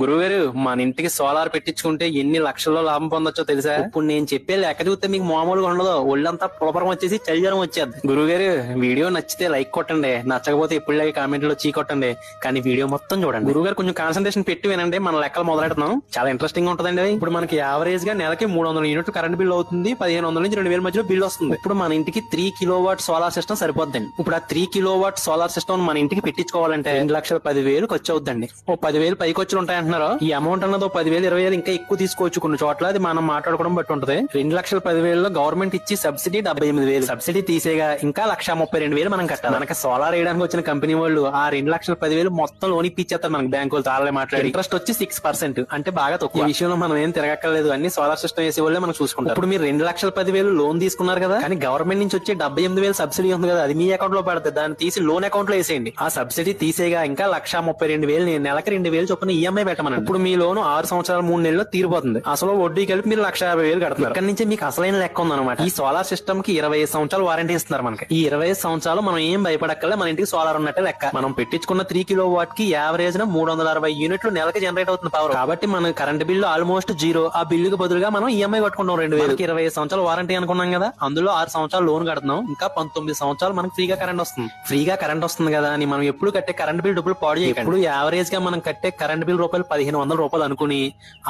గురువుగారు మన ఇంటికి సోలార్ పెట్టించుకుంటే ఎన్ని లక్షల్లో లాభం పొందొచ్చో తెలుసా? ఇప్పుడు నేను చెప్పే లెక్క చూస్తే మీకు మామూలుగా ఉండదు, ఒళ్ళంతా పులపరం వచ్చేసి చలిజరం వచ్చేది. గురువుగారు వీడియో నచ్చితే లైక్ కొట్టండి, నచ్చకపోతే ఎప్పుడు కామెంట్ లో చీ కొట్టండి, కానీ వీడియో మొత్తం చూడండి. గురువుగారు కొంచెం కాన్సన్ట్రేషన్ పెట్టి వినండి, మన లెక్కలు మొదలెడుతున్నాం. చాలా ఇంట్రెస్టింగ్ ఉంటదండి. ఇప్పుడు మనకి యావరేజ్ గా నెలకి 300 యూనిట్లు కరెంట్ బిల్ అవుతుంది. 1500 నుంచి 2000 మధ్యలో బిల్ వస్తుంది. ఇప్పుడు మన ఇంటికి 3 కిలోవాట్ సోలార్ సిస్టమ్ సరిపోద్దండి. ఇప్పుడు ఆ 3 కిలోవాట్ సోలార్ సిస్టమ్ మన ఇంటికి పెట్టించుకోవాలంటే 2,10,000 ఖర్చు అవుతుందండి. ఓ 10,000 పైకి వచ్చి ఉంటాయంటున్నారు. ఈ అమౌంట్ అన్నది 10,000 20,000 ఇంకా ఎక్కువ తీసుకోవచ్చు కొన్ని చోట్ల, అది మనం మాట్లాడుకోవడం బట్టి ఉంటది. 2,10,000 గవర్నమెంట్ ఇచ్చి సబ్సిడీ 78,000, సబ్సిడీ తీసేగా ఇంకా 1,32,000 మనం కట్టాలి. మనకి సోలార్ వేయడానికి వచ్చిన కంపెనీ వాళ్ళు ఆ 2,10,000 మొత్తం లోన్ ఇప్పించేస్తారు మనకి బ్యాంకులు చాలా మాట్లాడి. ఇంట్రెస్ట్ వచ్చి 6%, అంటే బాగా తక్కువ. ఈ విషయంలో మనం ఏం తిరగక్కర్లేదు, అన్ని సోలార్ సిస్టమ్ వేసే వాళ్ళే మనం చూసుకుంటాం. ఇప్పుడు మీరు 2,10,000 లోన్ తీసుకున్నారు కదా, కానీ గవర్నమెంట్ నుంచి వచ్చే 78,000 సబ్సిడీ ఉంది కదా, అది మీ అకౌంట్ లో పడుతుంది. దాన్ని తీసి లోన్ అకౌంట్ లో వేసేయండి. ఆ సబ్సిడీ తీసేగా ఇంకా 1,32,000 నెలకి 2,000 చొప్పున ఈఎంఐ పెట్టమని. ఇప్పుడు మీ లోన్ 6 సంవత్సరాలు 3 నెలల్లో తీరిపోతుంది. అసలు వడ్డీ కలిపి మీరు 1,50,000 కడతారు. ఇక్కడ నుంచి మీకు అసలైన లెక్క ఉందన్నమాట. ఈ సోలార్ సిస్టమ్ కి 25 సంవత్సరాలు వారంటీ ఇస్తున్నారు మనకి. ఈ 25 సంవత్సరాలు మనం ఏం భయపడక్కలే, మన ఇంటికి సోలార్ ఉన్నట్టే లెక్క. మనం పెట్టించుకున్న 3 కిలో వాట్ కి యావరేజ్ 360 యూనిట్లు నెలకి జనరేట్ అవుతుంది పవర్. కాబట్టి మన కరెంట్ బిల్లు ఆల్మోస్ట్ జీరో. ఆ బిల్లుకి బదులుగా మనం ఈఎంఐ కట్టుకుంటాం 2,000. 25 సంవత్సరాలు వారంటీ అనుకున్నాం కదా, అందులో 6 సంవత్సరాలు లోన్ కడుతున్నాం. ఇంకా 19 సంవత్సరాలు మనకి ఫ్రీగా కరెంట్ వస్తుంది. ఫ్రీగా కరెంట్ వస్తుంది కదా అని మనం ఎప్పుడు కట్టే కరెంట్ బిల్ డబ్బులు పాడు చేయకండి. ఇప్పుడు యావరేజ్ గా మనం కట్టే కరెంట్ బిల్ రూపాయలు 1,500 రూపాయలు అనుకుని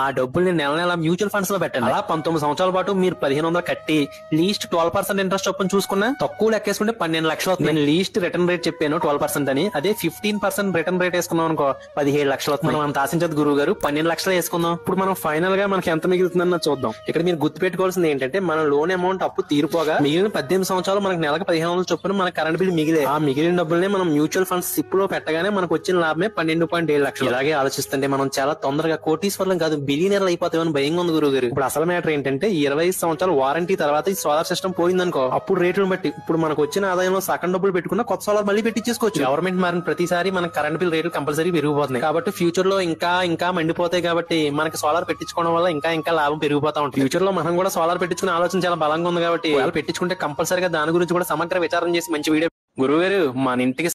ఆ డబ్బుల్ని నెల నెల మ్యూచువల్ ఫండ్స్ లో పెట్టండి. అలా 19 సంవత్సరాల పాటు మీరు 1,500 కట్టి లీస్ట్ 12% ఇంట్రెస్ట్ చొప్పున చూసుకున్నా తక్కువ లెక్కేసుకుంటే 12 లక్షలు అవుతుంది. నేను లీస్ట్ రిటర్న్ రేట్ చెప్పాను 12% అని. అదే 15% రిటర్న్ రేట్ వేసుకున్నాం అనుకో 17 లక్షలు అవుతుంది. మనం అంత ఆశించదు గురువు గారు, 12 లక్షలు వేసుకుందాం. ఇప్పుడు మనం ఫైనల్ గా మనకి ఎంత మిగులుతుందన్న చూద్దాం. ఇక్కడ మీరు గుర్తు పెట్టుకోవాల్సింది ఏంటంటే, మన లోన్ అమౌంట్ అప్పు తీరిపోగా మిగిలిన 18 సంవత్సరాలు మనకి నెలకు 1,500 చొప్పున మన కరెంట్ బిల్ మిగిలే. ఆ మిగిలిన డబ్బుల్ని మనం మ్యూచువల్ ఫండ్స్ సిప్ లో పెట్టగానే మనకు వచ్చిన లాభమే 12.7 లక్షలు. ఇలాగే ఆలోచిస్తుంటే మనం చాలా తొందరగా కోటీశ్వర్లం కాదు బిలియనర్లు అయిపోతామని భయంగా ఉంది గురువు గారు. ఇప్పుడు అసలు మ్యాటర్ ఏంటంటే, 25 సంవత్సరాలు వారంటీ తర్వాత ఈ సోలార్ సిస్టమ్ పోయిందనుకో, అప్పుడు రేట్లను బట్టి ఇప్పుడు మనకు వచ్చిన ఆదాయంలో సగం డబ్బులు పెట్టుకున్న కొత్త సోలార్ మళ్ళీ పెట్టించేసుకోవచ్చు. గవర్నమెంట్ మారిన ప్రతిసారి మన కరెంట్ బిల్ రేట్లు కంపల్సరీ పెరిగిపోతున్నాయి. కాబట్టి ఫ్యూచర్ లో ఇంకా మండిపోతాయి. కాబట్టి మనకి సోలార్ పెట్టించుకోవడం వల్ల ఇంకా లాభం పెరిగిపోతా ఉంటుంది. ఫ్యూచర్ లో మనం కూడా సోలార్ పెట్టించుకునే ఆలోచన చాలా బలంగా ఉంది. కాబట్టి పెట్టించుకుంటే కంపల్సరీగా దాని గురించి కూడా సమగ్ర విచారం చేసి మంచి వీడియో. గురువు గారు మన ఇంటికి